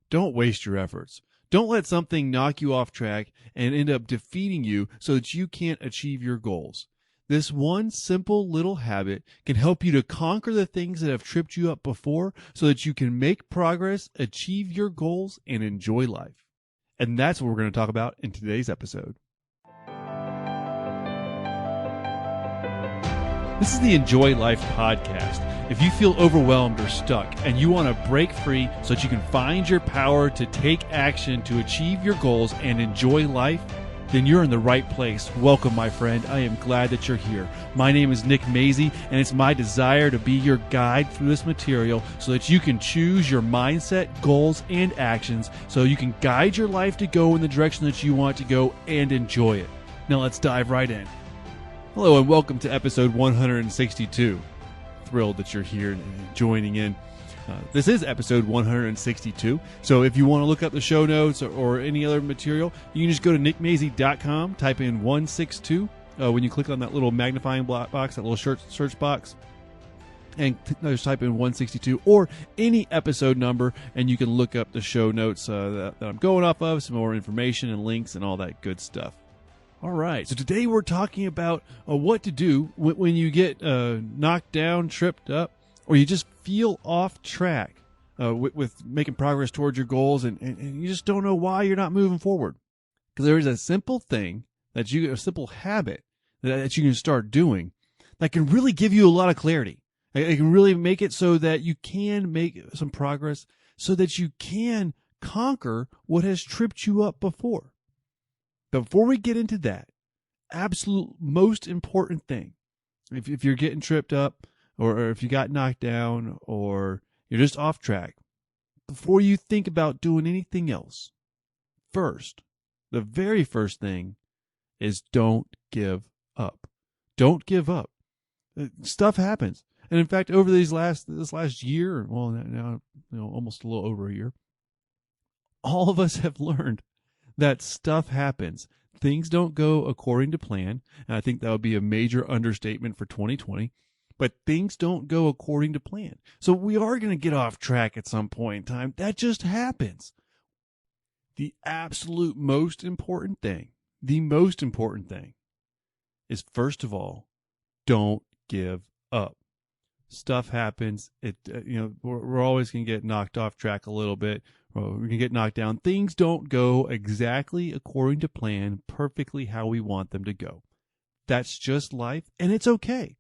Don't waste your efforts. Don't let something knock you off track and end up defeating you so that you can't achieve your goals. This one simple little habit can help you to conquer the things that have tripped you up before so that you can make progress, achieve your goals, and enjoy life. And that's what we're going to talk about in today's episode. This is the Enjoy Life podcast. If you feel overwhelmed or stuck and you want to break free so that you can find your power to take action to achieve your goals and enjoy life, then you're in the right place. Welcome, my friend. I am glad that you're here. My name is Nick Mazey, and it's my desire to be your guide through this material so that you can choose your mindset, goals, and actions so you can guide your life to go in the direction that you want to go and enjoy it. Now let's dive right in. Hello, and welcome to episode 162. Thrilled that you're here and joining in. This is episode 162. So if you want to look up the show notes or any other material, you can just go to nickmazey.com, type in 162 when you click on that little magnifying box, that little search box, and just type in 162 or any episode number, and you can look up the show notes that I'm going off of, some more information and links and all that good stuff. All right, so today we're talking about what to do when you get knocked down, tripped up, or you just feel off track with making progress towards your goals, and you just don't know why you're not moving forward. Because there is a simple thing a simple habit that you can start doing that can really give you a lot of clarity. It can really make it so that you can make some progress, so that you can conquer what has tripped you up before. But before we get into that, absolute most important thing, if you're getting tripped up or if you got knocked down or you're just off track, before you think about doing anything else, the very first thing is don't give up. Don't give up. Stuff happens. And in fact, over this last year, well, now almost a little over a year, all of us have learned that stuff happens. Things don't go according to plan. And I think that would be a major understatement for 2020. But things don't go according to plan. So we are going to get off track at some point in time. That just happens. The absolute most important thing is, first of all, don't give up. Stuff happens. We're always going to get knocked off track a little bit. We can get knocked down. Things don't go exactly according to plan, perfectly how we want them to go. That's just life, and it's okay.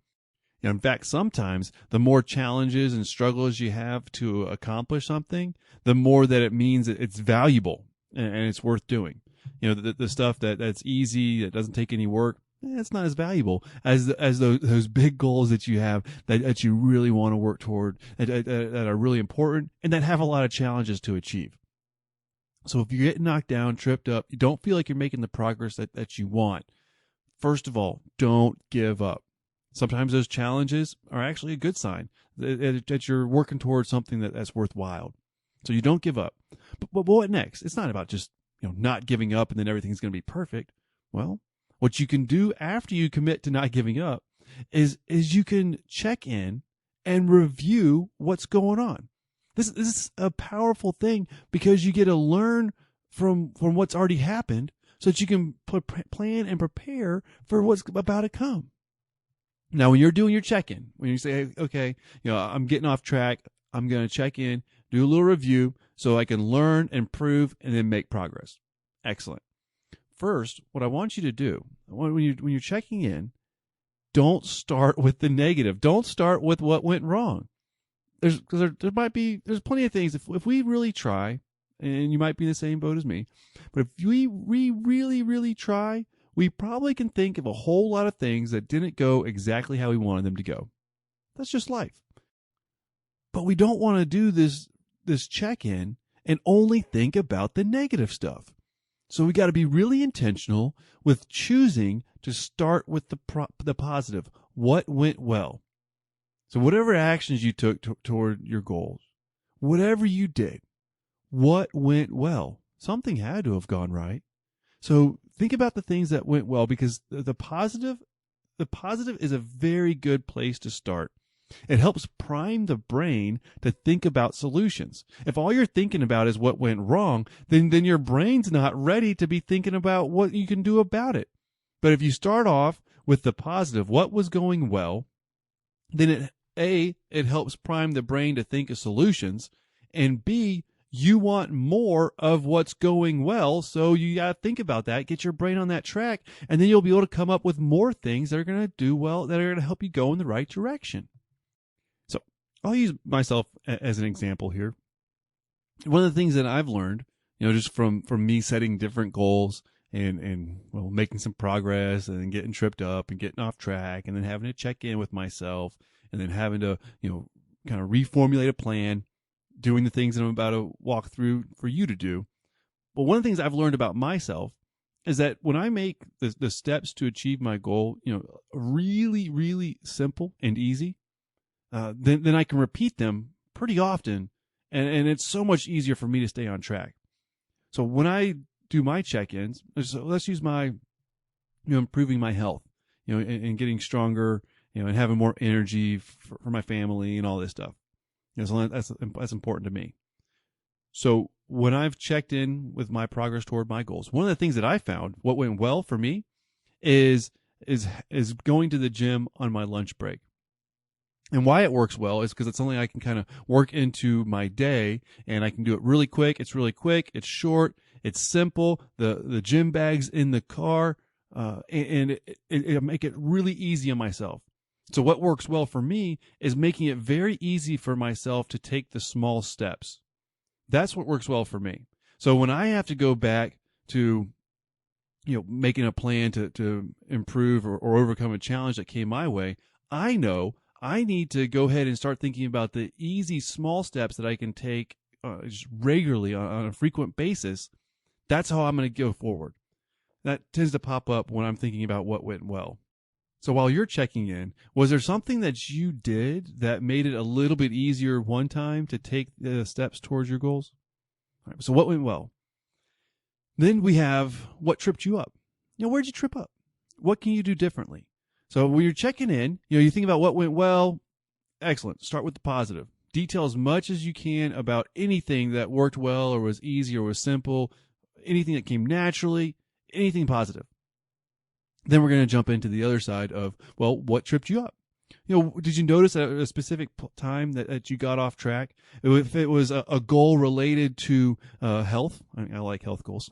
In fact, sometimes the more challenges and struggles you have to accomplish something, the more that it means that it's valuable and it's worth doing. The stuff that's easy, that doesn't take any work, it's not as valuable as those big goals that you have that you really want to work toward, that are really important and that have a lot of challenges to achieve. So if you're getting knocked down, tripped up, you don't feel like you're making the progress that you want, first of all, don't give up. Sometimes those challenges are actually a good sign that you're working towards something that's worthwhile. So you don't give up. But what next? It's not about just not giving up and then everything's going to be perfect. Well, what you can do after you commit to not giving up is you can check in and review what's going on. This is a powerful thing because you get to learn from what's already happened so that you can plan and prepare for what's about to come. Now, when you're doing your check-in, when you say, okay, I'm getting off track, I'm going to check in, do a little review so I can learn, improve, and then make progress. Excellent. First, what I want you to do, when you're checking in, don't start with the negative. Don't start with what went wrong. There's plenty of things. If we really try, and you might be in the same boat as me, but if we really, really try, we probably can think of a whole lot of things that didn't go exactly how we wanted them to go. That's just life. But we don't want to do this check-in and only think about the negative stuff. So we got to be really intentional with choosing to start with the positive. What went well? So whatever actions you took toward your goals, whatever you did, what went well? Something had to have gone right. So think about the things that went well, because the positive is a very good place to start. It helps prime the brain to think about solutions. If all you're thinking about is what went wrong, then your brain's not ready to be thinking about what you can do about it. But if you start off with the positive, what was going well, then it helps prime the brain to think of solutions, and B, you want more of what's going well, so you got to think about that, get your brain on that track, and then you'll be able to come up with more things that are going to do well, that are going to help you go in the right direction. So I'll use myself as an example here. One of the things that I've learned, just from me setting different goals and making some progress and then getting tripped up and getting off track and then having to check in with myself and then having to, kind of reformulate a plan, doing the things that I'm about to walk through for you to do. But one of the things I've learned about myself is that when I make the steps to achieve my goal, really, really simple and easy, then I can repeat them pretty often, and it's so much easier for me to stay on track. So when I do my check-ins, so let's use my, improving my health, and getting stronger, and having more energy for my family and all this stuff. So that's important to me. So when I've checked in with my progress toward my goals, one of the things that I found, what went well for me, is going to the gym on my lunch break. And why it works well is because it's something I can kind of work into my day, and I can do it really quick. It's really quick. It's short. It's simple. The gym bag's in the car, and it make it really easy on myself. So what works well for me is making it very easy for myself to take the small steps. That's what works well for me. So when I have to go back to, making a plan to improve or overcome a challenge that came my way, I know I need to go ahead and start thinking about the easy small steps that I can take just regularly on a frequent basis. That's how I'm going to go forward. That tends to pop up when I'm thinking about what went well. So while you're checking in, was there something that you did that made it a little bit easier one time to take the steps towards your goals? All right, so what went well? Then we have what tripped you up. Where'd you trip up? What can you do differently? So when you're checking in, you think about what went well. Excellent. Start with the positive. Detail as much as you can about anything that worked well or was easy or was simple, anything that came naturally, anything positive. Then we're going to jump into the other side of, what tripped you up? Did you notice at a specific time that you got off track? If it was a goal related to health, I like health goals.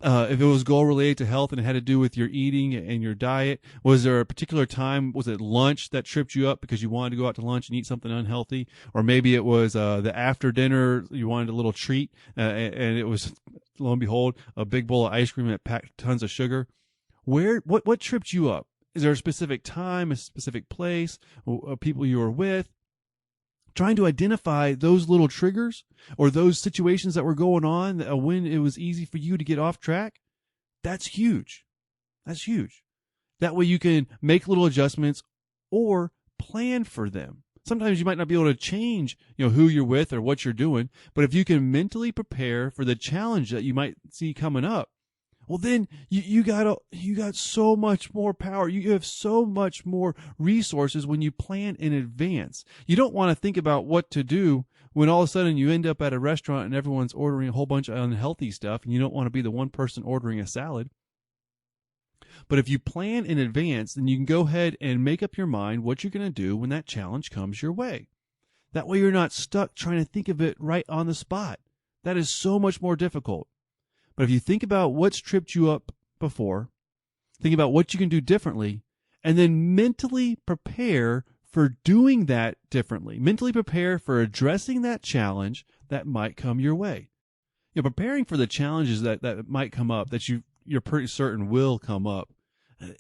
If it was a goal related to health and it had to do with your eating and your diet, was there a particular time, was it lunch that tripped you up because you wanted to go out to lunch and eat something unhealthy? Or maybe it was the after dinner, you wanted a little treat, and it was, lo and behold, a big bowl of ice cream that packed tons of sugar. What tripped you up? Is there a specific time, a specific place, people you were with? Trying to identify those little triggers or those situations that were going on when it was easy for you to get off track. That's huge. That's huge. That way you can make little adjustments or plan for them. Sometimes you might not be able to change, who you're with or what you're doing, but if you can mentally prepare for the challenge that you might see coming up, well, then you got so much more power. You have so much more resources when you plan in advance. You don't want to think about what to do when all of a sudden you end up at a restaurant and everyone's ordering a whole bunch of unhealthy stuff, and you don't want to be the one person ordering a salad. But if you plan in advance, then you can go ahead and make up your mind what you're going to do when that challenge comes your way. That way you're not stuck trying to think of it right on the spot. That is so much more difficult. But if you think about what's tripped you up before, think about what you can do differently, and then mentally prepare for doing that differently. Mentally prepare for addressing that challenge that might come your way. Preparing for the challenges that might come up, that you're pretty certain will come up,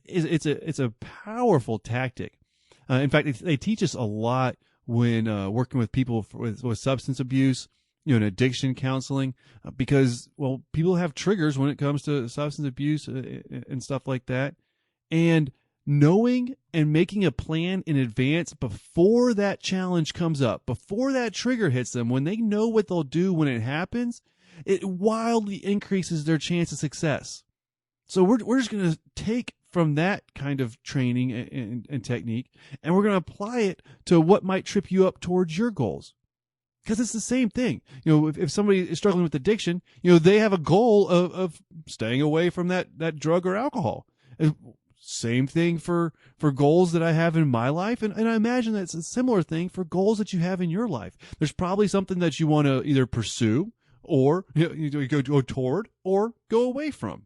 it's a powerful tactic. In fact, they teach us a lot when working with people with substance abuse, and addiction counseling, because, people have triggers when it comes to substance abuse and stuff like that. And knowing and making a plan in advance before that challenge comes up, before that trigger hits them, when they know what they'll do when it happens, it wildly increases their chance of success. So we're just going to take from that kind of training and technique, and we're going to apply it to what might trip you up towards your goals. Because it's the same thing. If somebody is struggling with addiction, they have a goal of staying away from that drug or alcohol. Same thing for goals that I have in my life. And I imagine that's a similar thing for goals that you have in your life. There's probably something that you want to either pursue or you go toward or go away from.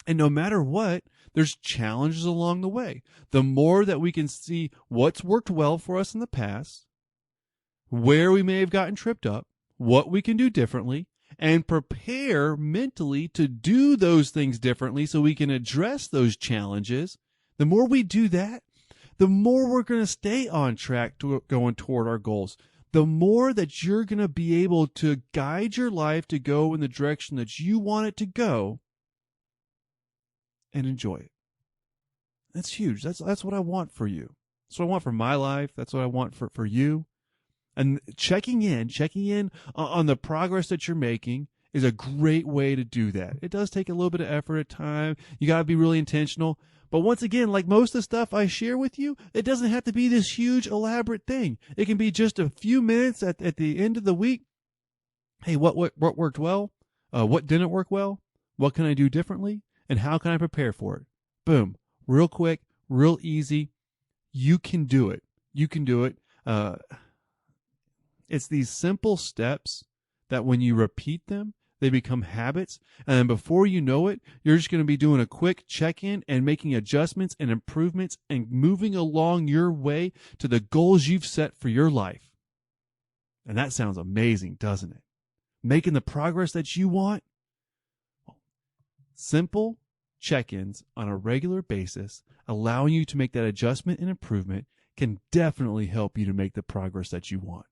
And no matter what, there's challenges along the way. The more that we can see what's worked well for us in the past, where we may have gotten tripped up, what we can do differently, and prepare mentally to do those things differently so we can address those challenges, the more we do that, the more we're going to stay on track to going toward our goals. The more that you're going to be able to guide your life to go in the direction that you want it to go and enjoy it. That's huge. That's what I want for you. That's what I want for my life. That's what I want for you. And checking in on the progress that you're making is a great way to do that. It does take a little bit of effort at time. You got to be really intentional. But once again, like most of the stuff I share with you, it doesn't have to be this huge, elaborate thing. It can be just a few minutes at the end of the week. Hey, what worked well? What didn't work well? What can I do differently? And how can I prepare for it? Boom. Real quick, real easy. You can do it. You can do it. It's these simple steps that when you repeat them, they become habits. And then before you know it, you're just going to be doing a quick check-in and making adjustments and improvements and moving along your way to the goals you've set for your life. And that sounds amazing, doesn't it? Making the progress that you want. Simple check-ins on a regular basis, allowing you to make that adjustment and improvement, can definitely help you to make the progress that you want.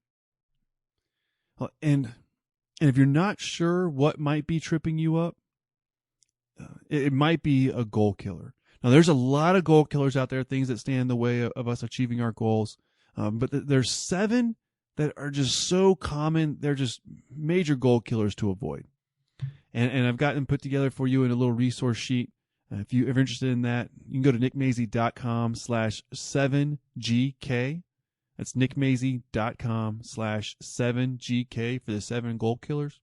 And if you're not sure what might be tripping you up, it might be a goal killer. Now, there's a lot of goal killers out there, things that stand in the way of us achieving our goals. But there's 7 that are just so common. They're just major goal killers to avoid. And I've got them put together for you in a little resource sheet. If you're interested in that, you can go to nickmazy.com/7GK. That's nickmazy.com/7GK for the 7 goal killers.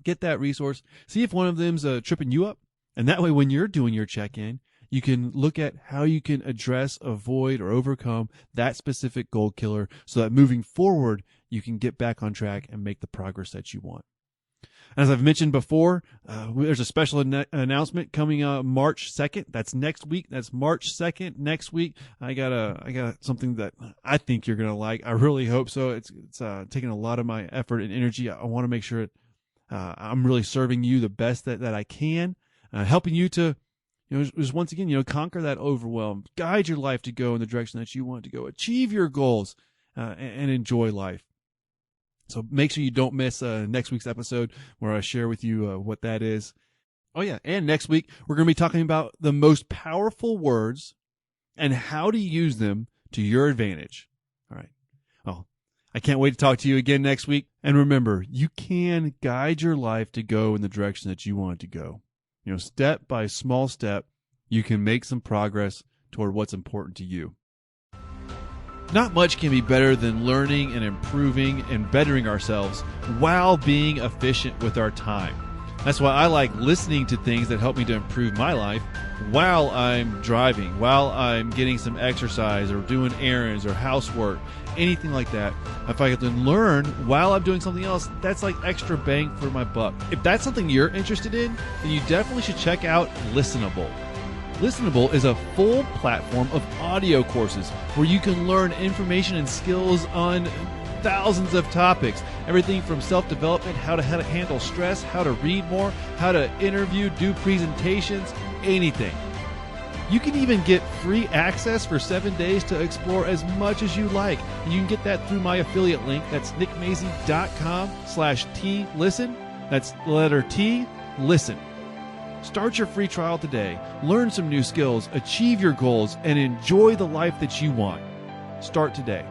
Get that resource. See if one of them's tripping you up. And that way, when you're doing your check-in, you can look at how you can address, avoid, or overcome that specific goal killer so that moving forward, you can get back on track and make the progress that you want. As I've mentioned before, there's a special announcement coming March 2nd. That's next week. That's March 2nd. Next week, I got something that I think you're gonna like. I really hope so. It's taking a lot of my effort and energy. I want to make sure I'm really serving you the best that I can, helping you to, just once again, conquer that overwhelm, guide your life to go in the direction that you want to go, achieve your goals, and enjoy life. So make sure you don't miss next week's episode where I share with you what that is. Oh, yeah. And next week, we're going to be talking about the most powerful words and how to use them to your advantage. All right. Well, I can't wait to talk to you again next week. And remember, you can guide your life to go in the direction that you want it to go. Step by small step, you can make some progress toward what's important to you. Not much can be better than learning and improving and bettering ourselves while being efficient with our time. That's why I like listening to things that help me to improve my life while I'm driving, while I'm getting some exercise or doing errands or housework, anything like that. If I can learn while I'm doing something else, that's like extra bang for my buck. If that's something you're interested in, then you definitely should check out Listenable. Listenable is a full platform of audio courses where you can learn information and skills on thousands of topics. Everything from self-development, how to handle stress, how to read more, how to interview, do presentations, anything. You can even get free access for 7 days to explore as much as you like. And you can get that through my affiliate link. That's nickmazy.com/T-Listen. That's the letter T, listen. Start your free trial today. Learn some new skills, achieve your goals, and enjoy the life that you want. Start today.